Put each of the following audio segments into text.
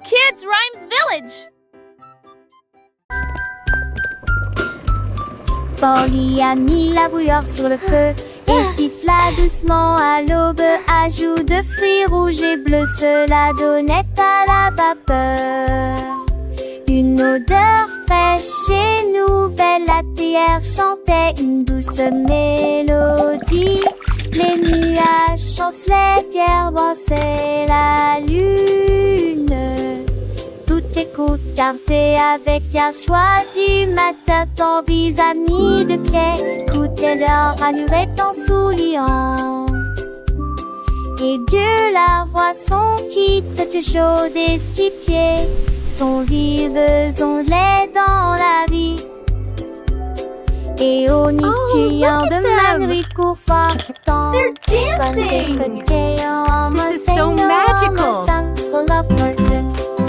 Kids Rhymes Village. Polly a mis la bouilloire sur le feu et siffla doucement à l'aube. Ajout de fruits rouges et bleus, cela donnait à la vapeur une odeur fraîche et nouvelle. La théière chantait une douce mélodie. Les nuages chancelaient, pierre brassaient la lune. Toutes les côtes gardées avec un choix du matin. Ton vis-à-vis de clé écoutaient leur allure en souriant. Et Dieu la voit son qui tête chaude et six pieds sont vives onglets dans la vie. Et au nid criant de Manry court Farston. They're dancing! This is so magical.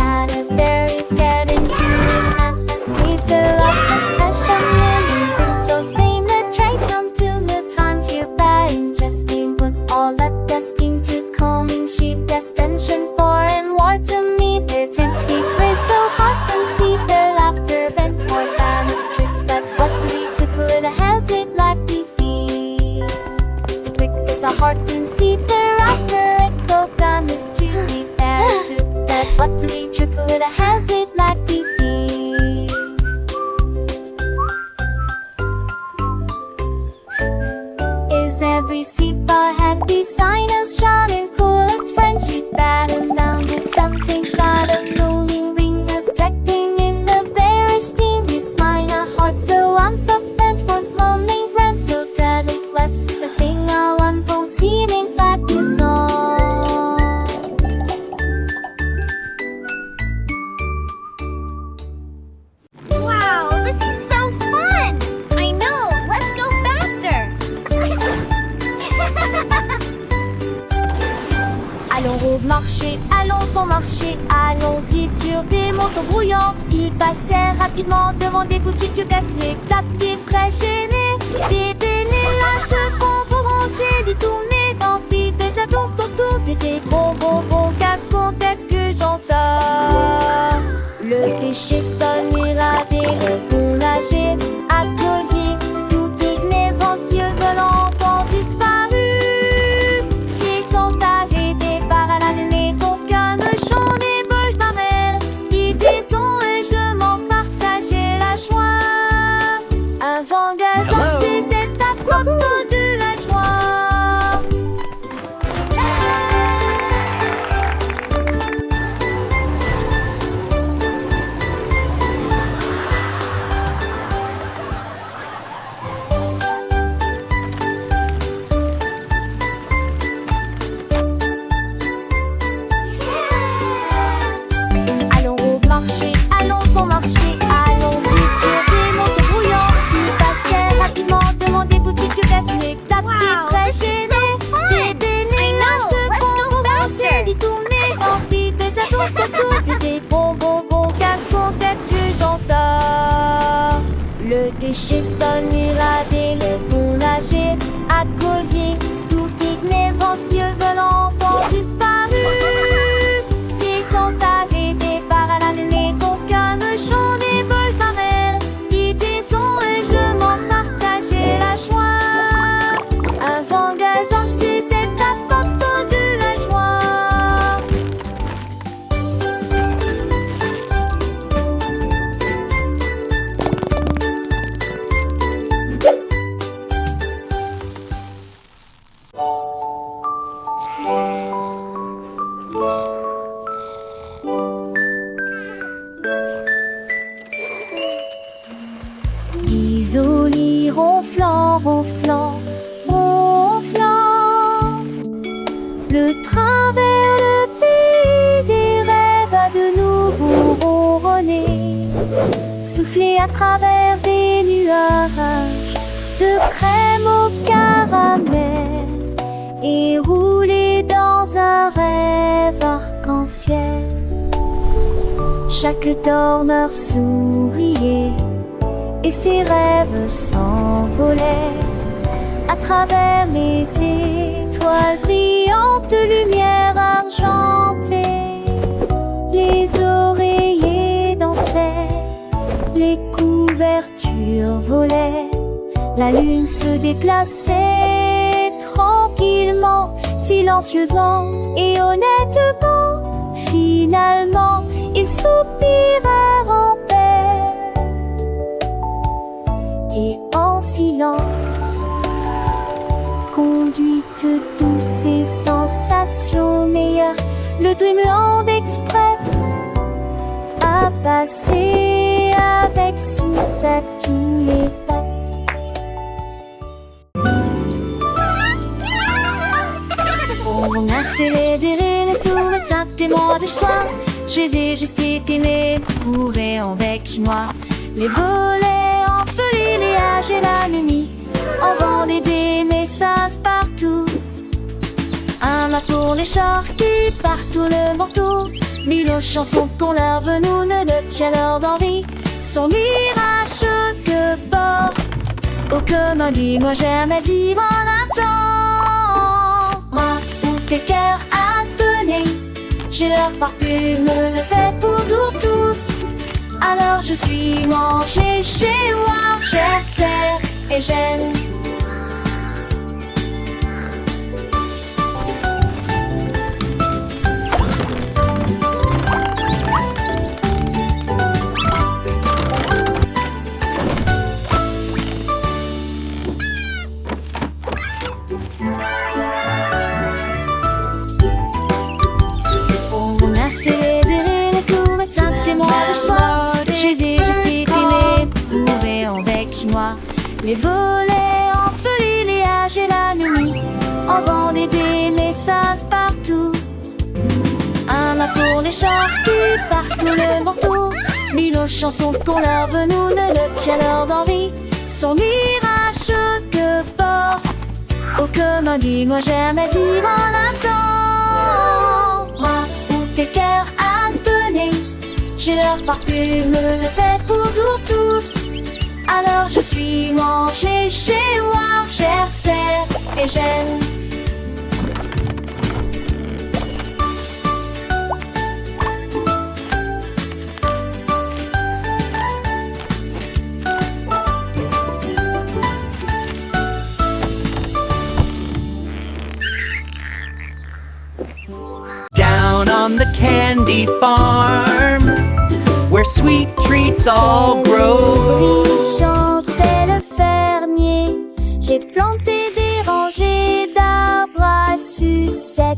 And a very scared and cute and a sneeze up and touch and really to those same that try come to the time feel bad and justing but all that dusting to coming sheep destination for and war to me their tempting praise so hot and see their laughter bent more than a strip but what to be to put a have it like we feel quick as a heart and see their laughter it both done is to be fair to that what to be triple with a have it like we feel. Is every seat a happy sign of shining coolest friendship battle down to something got a rolling ring reflecting in the very steamy smile a heart so unsoft and for lonely friends so that it blessed the singer one bone seeming like the song. Wow, this is so fun! I know, let's go faster! Allons au marché, allons au marché, allons-y sur des motos brouillantes. Ils passèrent rapidement devant des boutiques cassées, clapés, très gênés. Des délélages de bonbons rangés, des tournées d'antiques, des atouts autour des bonbons, cacons, quelques j'entends. Le déchet sonne, irradé, le bon nager, applaudi, tout inéventueux volant ont disparu. Qui sont arrêtés par la maison, qu'un chant des bouches marelles, qui disons et je m'en partageais la joie. Un zangazan, c'est cette apporte de la joie. Allons au marché, allons au marché, allons-y sur des motos brouillantes. Ils passèrent rapidement devant des boutiques cassées, tapés, Wow, très this is gênés. so fun. Des délélages I know, de let's go bonbons faster. rangés, des tournées d'antiques, des atouts autour des bonbons, cacons, quelques j'entends. Le déchet sonne, irradé, le bon nager, accovier, tout inéventueux volant ont disparu. Qui sont arrêtés par la maison, qu'un chant des bouches marelles, qui disons et je m'en partageais la joie. Un zangazan, c'est cette apporte de la joie. Isolé, ronflant, ronflant, ronflant. Le train vers le pays des rêves a de nouveau ronronné. Soufflé à travers des nuages de crème au caramel et roulé dans un rêve arc-en-ciel. Chaque dormeur souriait et ses rêves s'envolaient à travers les étoiles brillantes, lumière argentée. Les eaux volait. La lune se déplaçait tranquillement, silencieusement et honnêtement. Finalement, ils soupirèrent en paix et en silence. Conduite douce et sensation meilleure, le Dreamland Express a passé avec succès tous les passes. On a célébré les souvenirs, témoins de choix. J'ai gesticulé, couré avec chinois. Les volets en feu, les âges et la nuit. On vendait des messages partout. Un mât pour les chars qui partout le manteau. Mille chansons qu'on leur veut, nous ne le chaleur d'envie. Son mirage que porte. Oh, comme dis-moi jamais dit mon attend. Moi, où tes cœurs à donner. J'ai leur parfume, le fait pour tous. Alors je suis mangé chez moi. J'essaie et j'aime. Les volets en feu, les âges et la nuit. On vendait des messages partout. Un mât pour les chars qui partout le manteau. Mille chansons qu'on leur veut, nous ne le chaleur d'envie. Son mirage que porte. Oh, comme dis-moi jamais dit mon attend. Moi, où tes cœurs à donner. J'ai leur parfume, le fait pour tous. Alors je suis mangé chez moi, j'essaie et j'aime. Down on the candy farm, where sweet treats all grow. Chantait le fermier. J'ai planté des rangées d'arbres à sucettes.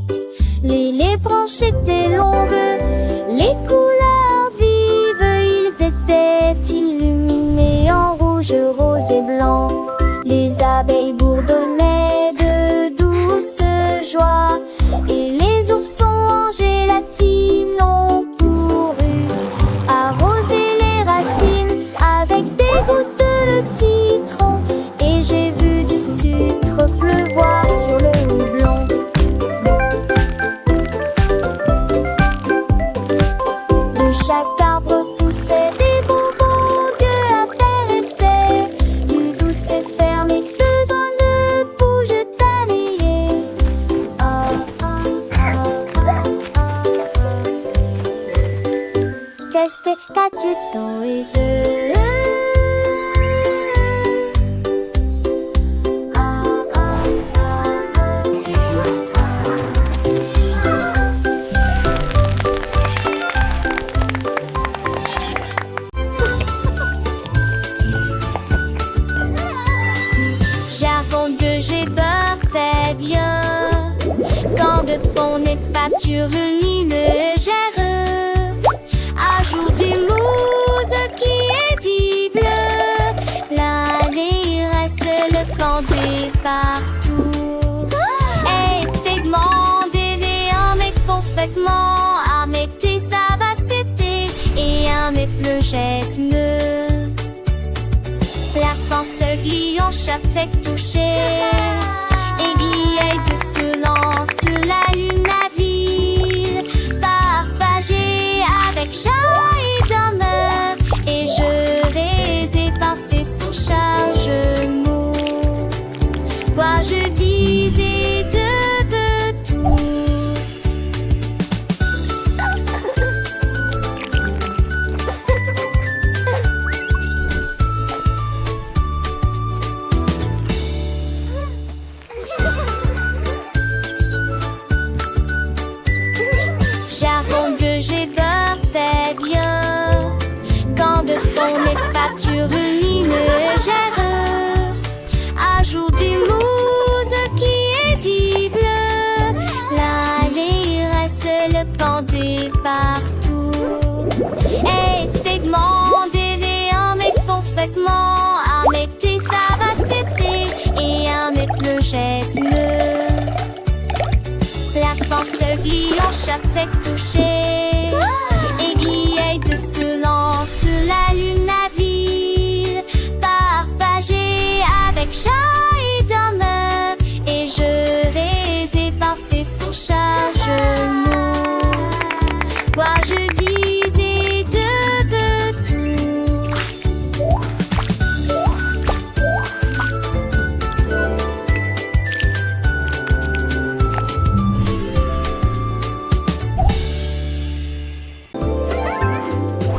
Les branches étaient longues, les couleurs vives. Ils étaient illuminés en rouge, rose et blanc. Les abeilles bourdonnaient de douce joie. Et les oursons en gélatine ont couru arroser les racines avec des gouttes de citron. Et j'ai vu du sucre pleuvoir sur le houblon. De chaque arbre poussaient des bonbons Dieu intéressés. Du douce et fermé, besoin de bouge d'année. Qu'est-ce que tu dans les yeux? J'avoue que j'ai peur des dieux quand de fond n'est pas sur une légère. Ajoute mousse qui est dit bleu. L'allée reste le canté partout. Et t'es demandé un mec parfaitement armé tes savacité et un mec plus geste. La France glie en chaque tête touchée. Aiguille de silence sur la lune à ville. Partagée avec joie et d'honneur. Et je les ai passés sans chargement. Quoi je disais de tous. chaque tête touchée. Aiguillette se lance, la lune navire, partagée avec chat et dame. Et je vais évincer son chargement. Quoi je disais de tous.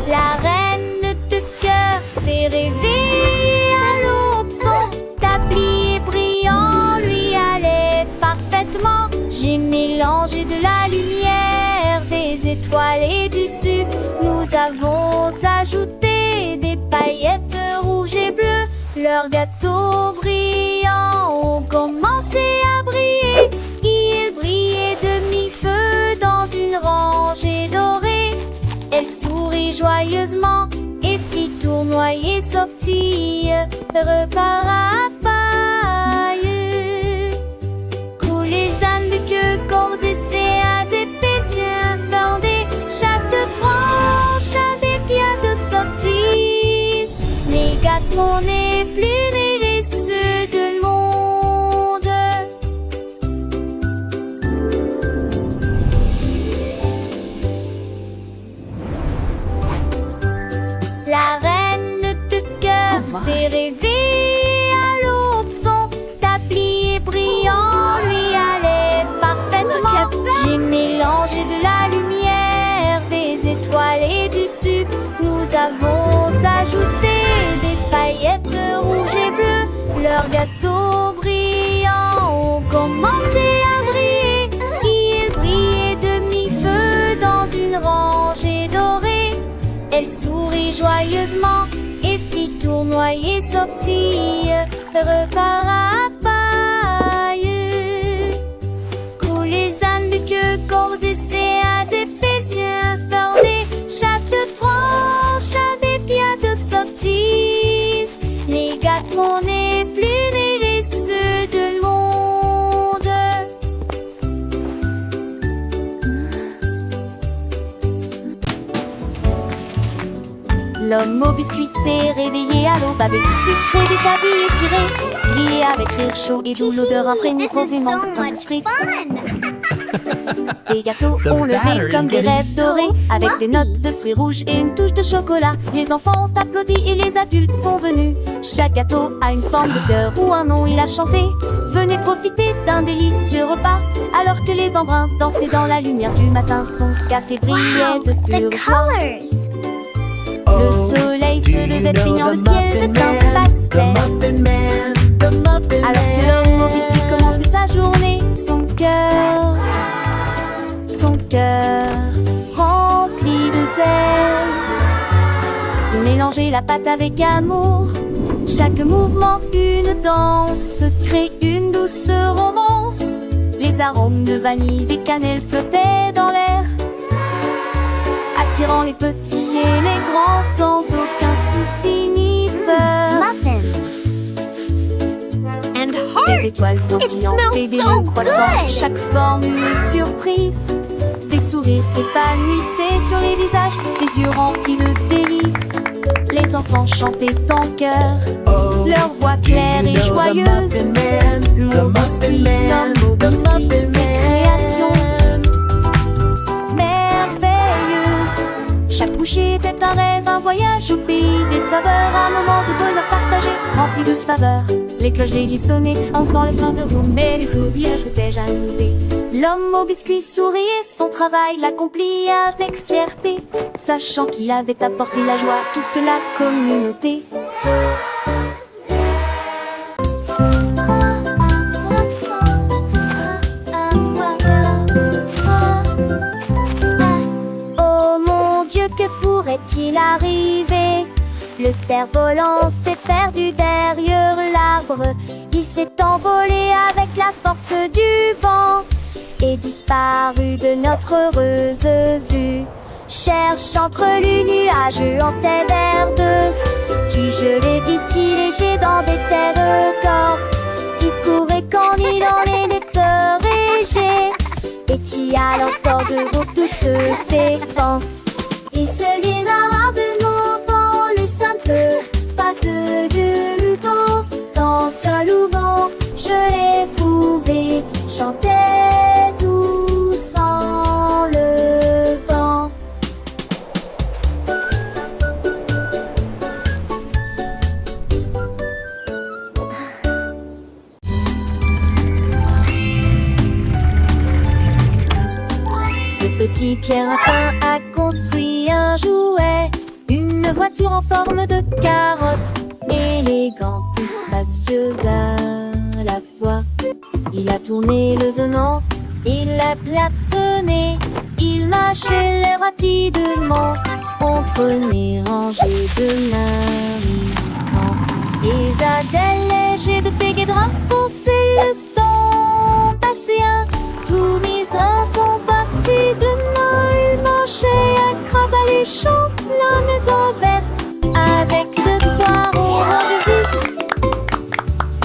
La reine de cœur s'est réveillée à l'aube. Son tablier brillant lui allait parfaitement. J'ai mélangé de la lumière, des étoiles et du sucre. Nous avons ajouté des paillettes rouges et bleues. Leurs gâteaux brillants ont commencé à briller. Ils brillaient de mi-feu dans une rangée dorée. Elle sourit joyeusement et fit tournoyer sortie, repart à paille. Coulent les ânes de queue, cordes et séats, des pétiens fendés, chaque tranche a des pieds de sortie. Les gâteaux n'est plus les ceux de monde. La reine de cœur s'est réveillée à l'aube. Son tablier brillant lui allait parfaitement. J'ai mélangé de la lumière, des étoiles et du sucre. Nous avons ajouté des paillettes rouges et bleues. Leurs gâteaux brillants ont commencé à briller. Ils brillaient de mi-feu dans une rangée dorée. Elle sourit joyeusement et fit tournoyer sortie, repart à paille. Coulent les ânes de queue, cordes et séats, des pétiens fendés, chaque tranche a des pieds de sortie. Les gâteaux n'est plus les ceux de monde. L'homme au biscuit s'est réveillé à l'aube avec du sucre et des tabliers tirés. Brillé avec rire chaud et d'où l'odeur imprégnée This is provenance so d'un much street. fun! Des gâteaux The ont levé batter comme is des getting rêves so dorés, avec fluffy. des notes de fruits rouges et une touche de chocolat. Les enfants ont applaudi et les adultes sont venus. Chaque gâteau a une forme de cœur ou un nom, il a chanté. Venez profiter d'un délicieux repas, alors que les embruns dansaient dans la lumière du matin. Son café brillait de The pure joie. colors! Le soleil se levait peignant le ciel de teint pastel. Alors que l'homme au biscuit commençait sa journée, son cœur rempli de zèle. Il mélangeait la pâte avec amour. Chaque mouvement, une danse, crée une douce romance. Les arômes de vanille, des cannelles flottaient dans l'air, attirant les petits et les grands sans aucun souci ni peur. Muffins! And Des étoiles scintillantes et des smells so mots croissants, good. chaque forme une surprise. Des sourires s'épanouissaient sur les visages, des yeux remplis de délices. Les enfants chantaient en chœur, leur voix claire et joyeuse. Mon biscuit, l'homme au biscuit, création merveilleuse. Chaque bouchée était un rêve, un voyage au pays des saveurs, un moment de bonheur partagé, rempli de faveurs. Les cloches déliées sonnaient, en sent les fins de roue, mais les feux villages étaient jaloux. L'homme au biscuit souriait, son travail l'accomplit avec fierté, sachant qu'il avait apporté la joie à toute la communauté. Oh mon Dieu, que pourrait-il arriver? Le cerf-volant s'est perdu derrière l'arbre. Il s'est envolé avec la force du vent et disparu de notre heureuse vue. Cherche entre les nuages en terre verdeuse, puis je l'ai vite léger dans des terres corps. Il courait quand il en est peur et j'ai Et tu as l'encore de toutes ses forces. Et ce guérard venant le simple, pas que de vent, dans sol ou vent, je l'ai trouvé, chantait doucement le vent. Le petit Pierre-Lapin a construit un jouet, une voiture en forme de carotte, élégante et spacieuse à la fois. Il a tourné le zonant, il l'a klaxonné, il marchait rapidement entre les rangées de mariscants. Et Zadel léger de Péguédrin pensait le stand passéen. Tous mis en son parti de main, il marchait à crabe les champs, la maison verte, avec de foires au rang de vis.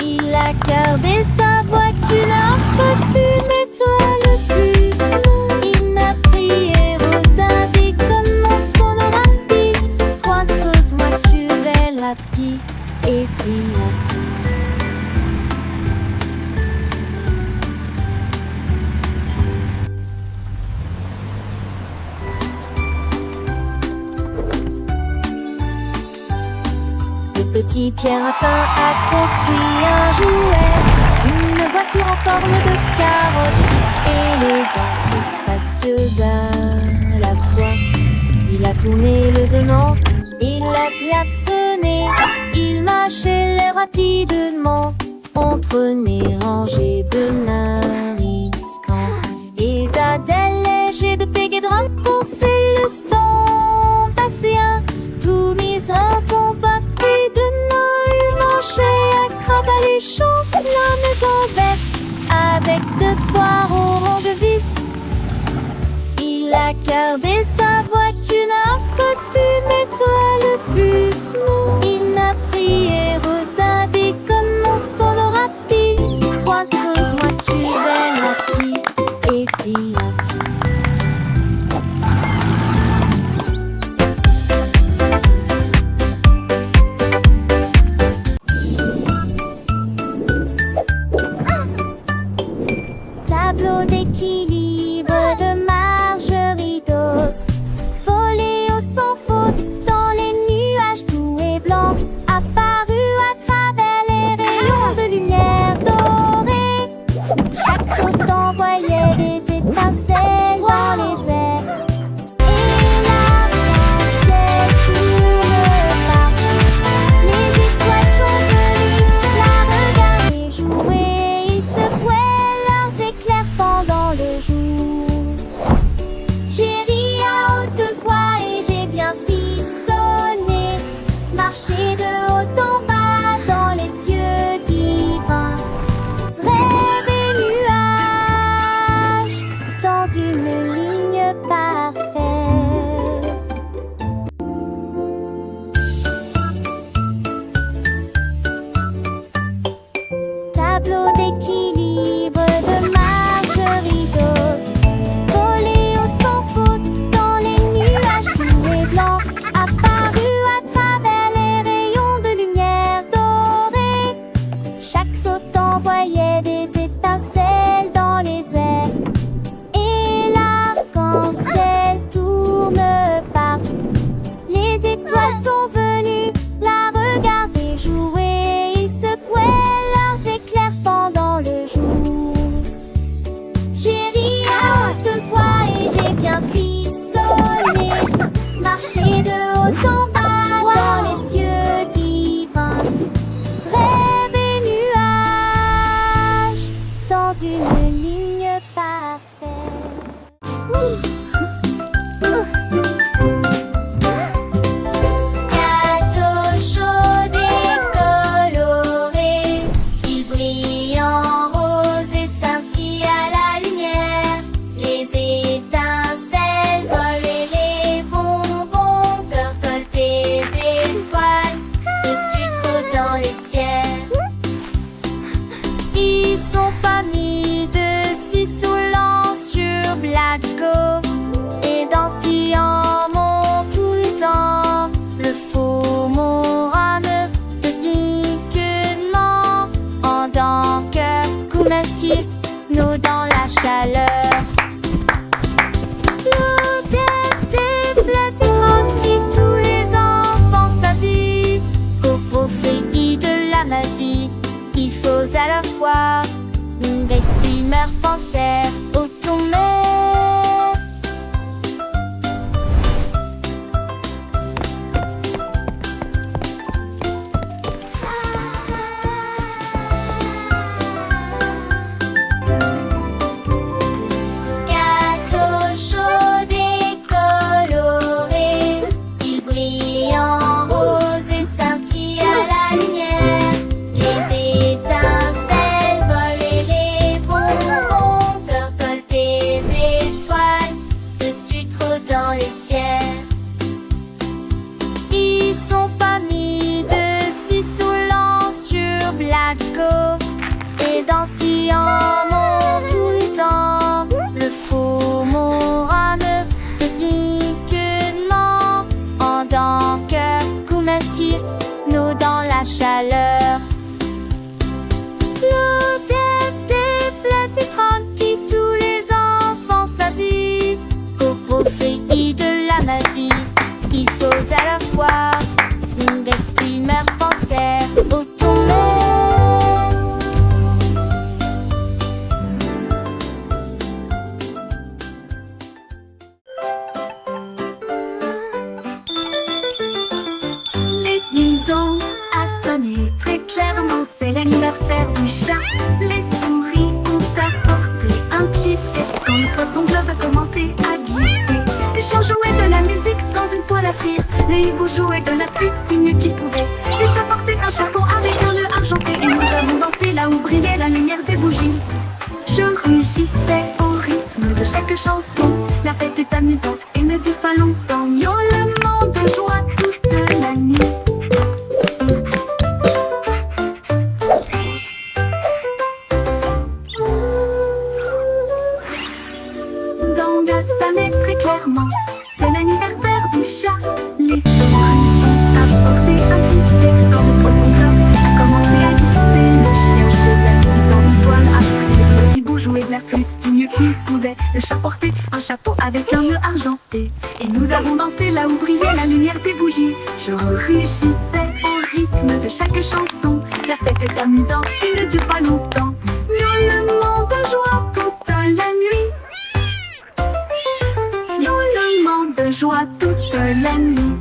Il a gardé sa voiture, costume étoile plus long. Il n'a prié retardé comme on sonne rapide. Trois grosses voitures rapides et triatiques. Le petit Pierre-Lapin a construit un jouet, une voiture en forme de carotte, élégante et spacieuse à la fois. Il a tourné le zonant, il l'a klaxonné, il marchait rapidement entre les rangées de mariscants. Et Zadel léger de Péguédrin pensait le stand passéen, tout mis en son parti de nain, il marchait à crabe les champs, la maison verte, avec de foires au rang de vis. Il a gardé sa voiture, un costume étoile plus long. Il n'a prié retardé comme on sonne rapide. Trois grosses voitures rapides et triatiques. Tableau d'équilibre de Marguerite Dose, volé au sans faute dans les nuages doux et blancs. à l'affaire. Les hiboux jouaient de la flûte du mieux qu'ils pouvaient. Les chats portaient un chapeau avec un nœud argenté. Et nous avons dansé là où brillait la lumière des bougies. Je rugissais au rythme de chaque chanson. La fête est amusante et ne dure pas longtemps. Miaulement de joie toute la nuit. Dans Gassanet très clairement, c'est l'anniversaire du chat. Les souris apportaient un cheesesteak dans le poisson gras. A commencé à glisser, le chien jouait de la musique dans une toile après. Le hibou jouait de la flûte du mieux qu'il pouvait. Le chat portait un chapeau avec un nœud argenté. Et nous avons dansé là où brillait la lumière des bougies. Je rugissais au rythme de chaque chanson. La fête est amusante et ne dure pas longtemps. Miaulement de joie toute la nuit. Miaulement de joie toute la nuit.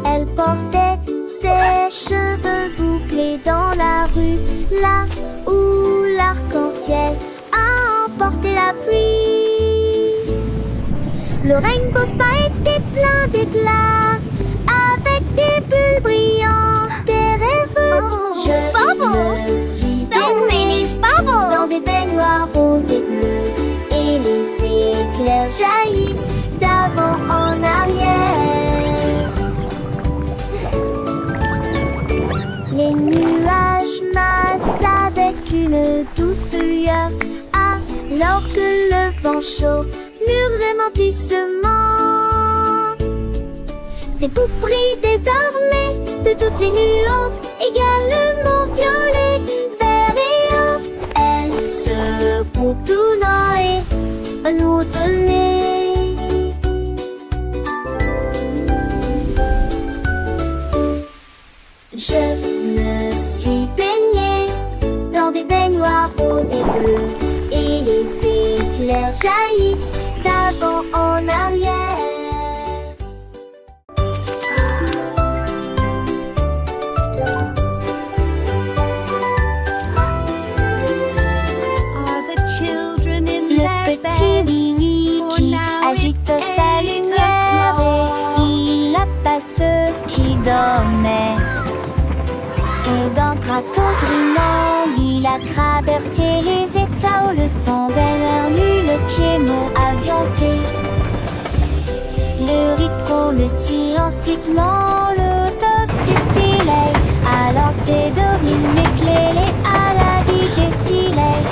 Elle portait ses cheveux bouclés dans la rue, là où l'arc-en-ciel a emporté la pluie. Le rainbow spa était plein d'éclats, avec des bulles brillantes, des rêveuses. Je me suis So many bubbles! dans des baignoires roses et bleus, et les éclairs jaillissent d'avant en arrière. Les nuages massent avec une douce lueur, alors que le vent chaud murmure doucement. C'est vous brille désormais de toutes les nuances, également violet, vert et or. Elle se contourna et un autre nez. Je me suis baignée dans des baignoires roses et bleus, et les éclairs jaillissent d'avant en arrière. Le petit Willy qui agite sa lumière, et il apaise ceux qui dormaient. Et d'un train tendrement, il a traversé les états où le son d'elle nu le piano avianté. Le rythme, le silence, l'autocité, alors t'es dormi, m'éclairer à la vie des silets.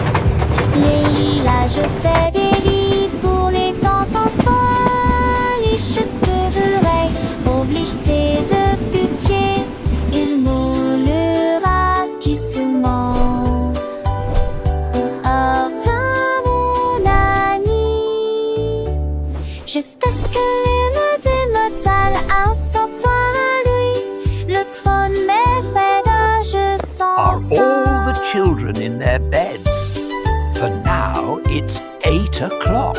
Les lilas, je fais des lits pour les temps enfants. Les cheveux oblige ses deux putiers. Il moulera qui se ment. Oh, mon ami, jusqu'à ce que les mains de notre salle un sortant à lui. Le trône m'effraie, je Are sens all the children in their beds? For now, it's 8 o'clock.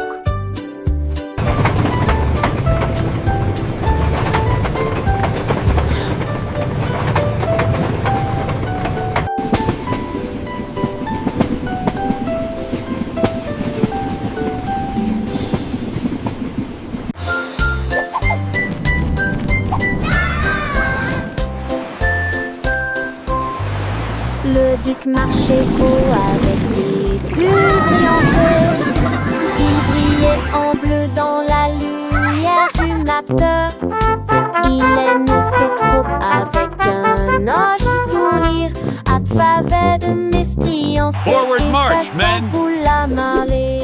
Le duc marchait haut avec des bulles brillantes. Il brillait en bleu dans la lumière du matin. Il aime se trop avec un hoche sourire, à faveur de méfiance Forward et march, passant men. pour la marée.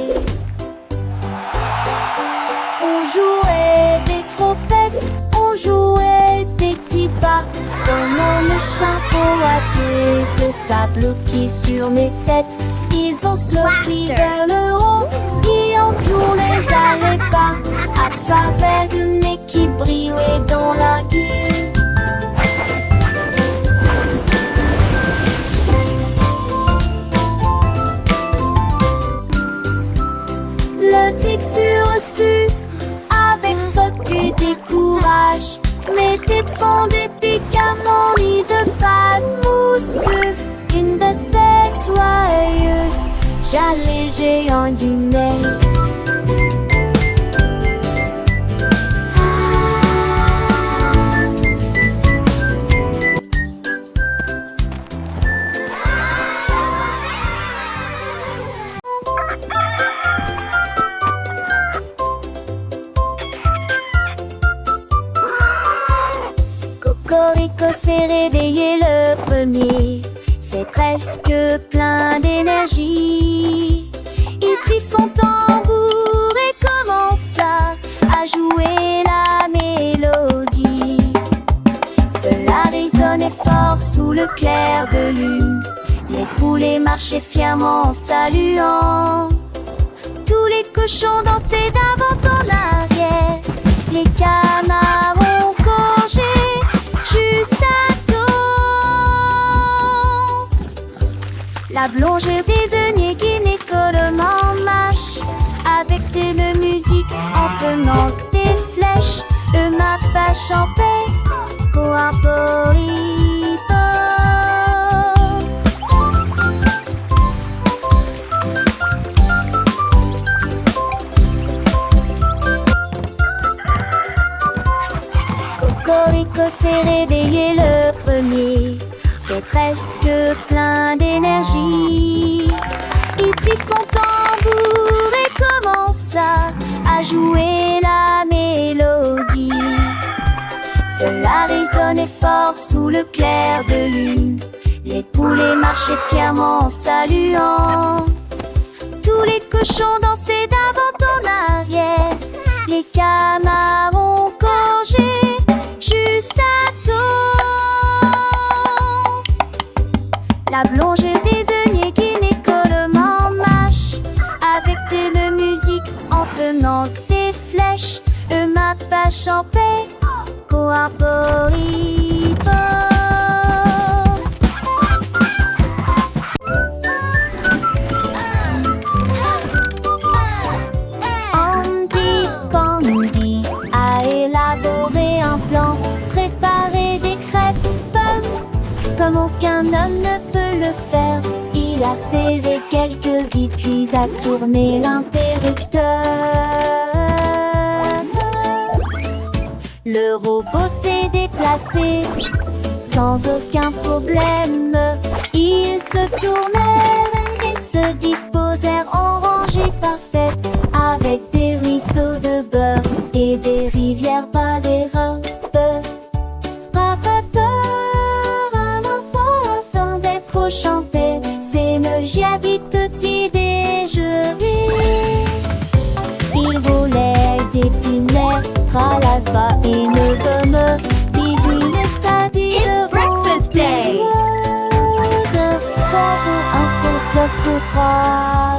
On jouait des trompettes, on jouait des petits pas. Comment le chapeau à queue de sable qui sur mes têtes. Ils ont sloppy vers le haut, et en tout les allait pas. À travers de nez qui brillait dans la gueule. Le tic sur reçu avec ce que des courages. Mettez de fond des piquants ni de fat mousseux. Une de ces toiles les géants du Maine. Cocorico s'est réveillé le premier, c'est presque plein d'énergie. Il prit son tambour et commença à jouer la mélodie. Cela résonnait fort sous le clair de lune. Les poulets marchaient fièrement en saluant. Tous les cochons dansaient d'avant en arrière. Les canards ont congé juste à temps. La blongère désignait gynécologiquement marche avec de musique en tenant des flèches. Ma vache en paix, coaporipo. Cocorico s'est réveillé le premier, c'est presque plein d'énergie. Il prit son tambour et commença à jouer la mélodie. Cela résonnait fort sous le clair de lune. Les poulets marchaient fièrement en saluant. Tous les cochons dansaient d'avant en arrière. Les canards ont congé juste à temps. La blongère désignait gynécologiquement marche avec de musique en tenant des flèches. Ma vache en paix, coaporipo. Andy Pandy a élaboré un plan, préparé des crêpes comme aucun homme ne peut le faire. Il a serré quelques vis puis a tourné l'interrupteur. Le robot s'est déplacé sans aucun problème. Ils se tournèrent et se disposèrent en rangée parfaite, avec des ruisseaux de beurre et des rivières par les robes. Rapateur, un enfant attendait trop chanter, c'est me j'habite toute idée, je ris. Il volait des pinets, ralava et ne gomme, bisous les sadis. It's breakfast day. Un peu plus pour croire.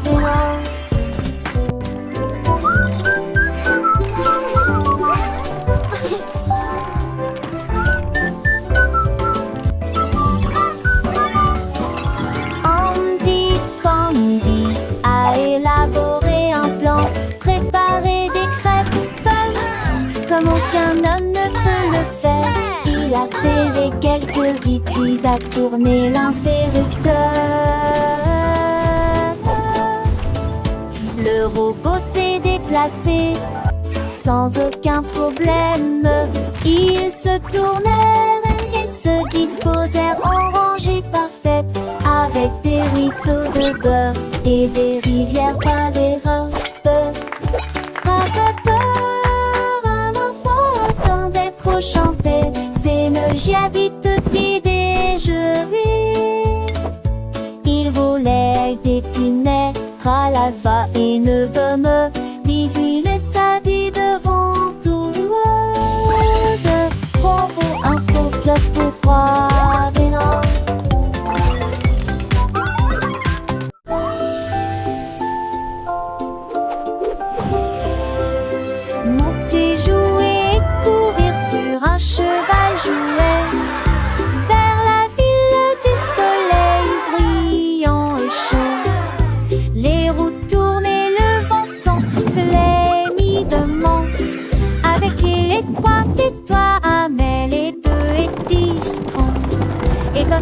Andy Pandy a élaboré un plan, préparé des crêpes comme aucun homme ne peut le faire. Il a serré quelques vis puis a tourné l'interrupteur. Le robot s'est déplacé sans aucun problème. Ils se tournèrent et se disposèrent en rangée parfaite, avec des ruisseaux de beurre et des rivières par les robes. Rapateur, un enfant attendait trop chanter, c'est me j'habite toute idée, je ris. Il volait des pinets, ralava et ne gomme, bisous les sadis devant tout le monde. Bravo, un peu plus pour croire des noms. Monter, jouer et courir sur un cheval jouet vers la ville du soleil brillant et chaud. Les roues tournent et le vent sent, se les mit demain. Avec les trois et toi, mais les deux et 10 francs. Et toi,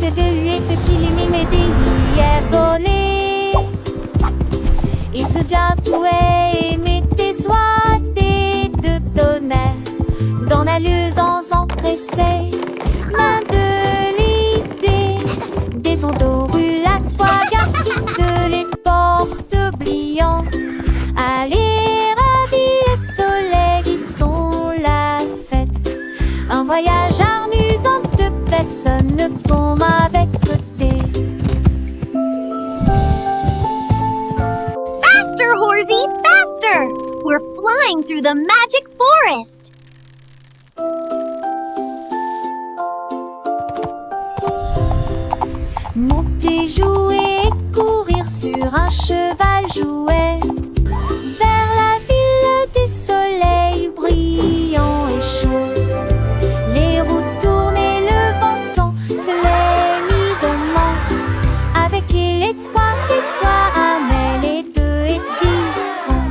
Tout est bellué depuis les mimes d'hier volé. Il se vient tout et met tes soies de tonnerre dans la luisance empressée. Main de l'idée, des ondes roulades, fois garde les portes oubliant. Allez, ravis le soleil qui sont la fête. Un voyage amusant de personnes comme avec côté. Faster, Horsey, faster! We're flying through the magic forest. Monter, jouer et courir sur un cheval jouet vers la ville du soleil brillant et chaud. Les roues tournent et le vent sent se l'évidemment. Avec les points et toi amène les deux et discret.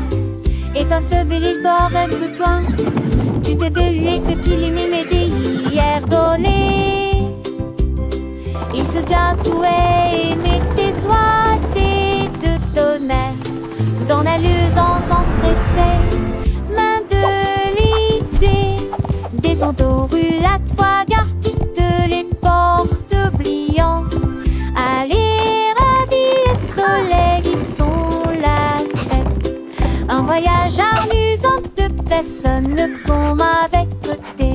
Et un seul il bord un peu toi. Tu t'es bellué depuis les mimes d'hier volé. Il se vient tout et met tes soies de tonnerre dans la luisance empressée. Main de l'idée, des ondes roulades, fois garde les portes oubliant. Allez, ravis le soleil qui sont la fête. Un voyage amusant de personnes comme avec côté.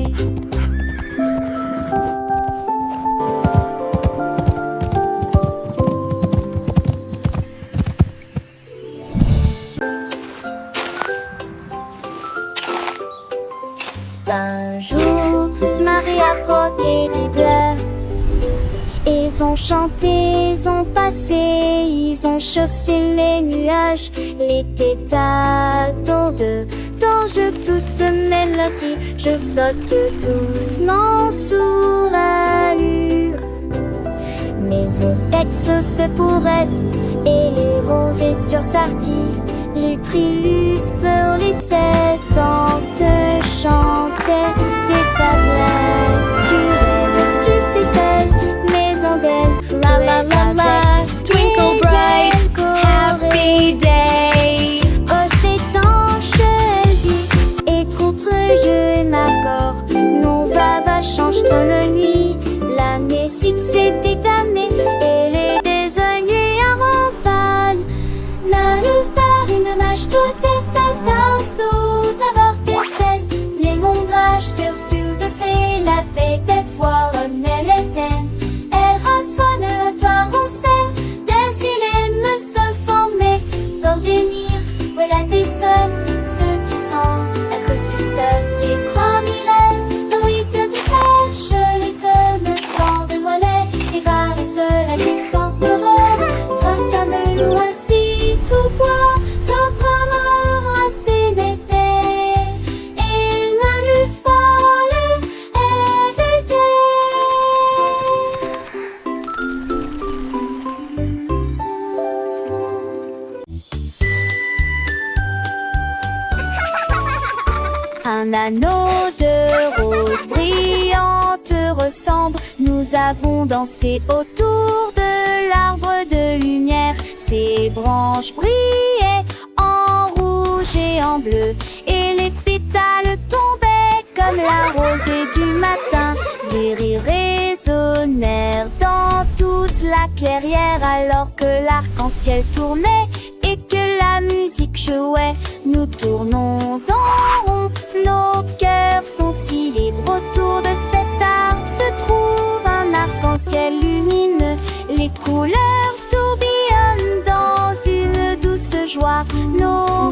Un jour, Marie a croqué des bleus. Ils ont chanté, ils ont passé, ils ont chaussé les nuages. L'été t'attend dont je tousse mélodie. Je saute doucement sous l'allure. Mes oreilles se pourrest et les roses sur sortie. Les prix furent les 7 ans te chantaient des bablettes. Tu rêves juste des ailes, maison d'elle. La la la la, twinkle bright, happy day. Oh, c'est tanche, elle dit, et contre je m'accorde. Non, va, change dans la nuit. La musique s'est déclamée et les désoignés en rafale. La luz par une mâche, toute espèce tout avoir d'espèce. Les mondrages sur de fait, la fête cette fois renaît l'éteinte. Elle rasfonne, toi on sait, des silènes me se former. Pour venir, voilà tes seul, ce tu sens, à cause du seul, les premiers restent. Dans les tiens du pêche, les te me prend de mollet, et va seul à qui sans peur. Trace à me loin si tout bois, sans prendre assez d'été. Il ne lui fallait éviter. Un anneau de rose brillante ressemble. Nous avons dansé autour de l'arbre de lumière. Ses branches brillaient en rouge et en bleu, et les pétales tombaient comme la rosée du matin. Des rires résonnèrent dans toute la clairière alors que l'arc-en-ciel tournait et que la musique jouait. Nous tournons en rond, nos cœurs sont si libres. Autour de cet arc se trouve un arc-en-ciel lumineux. Les couleurs tourbillonnent dans une douce joie. Nos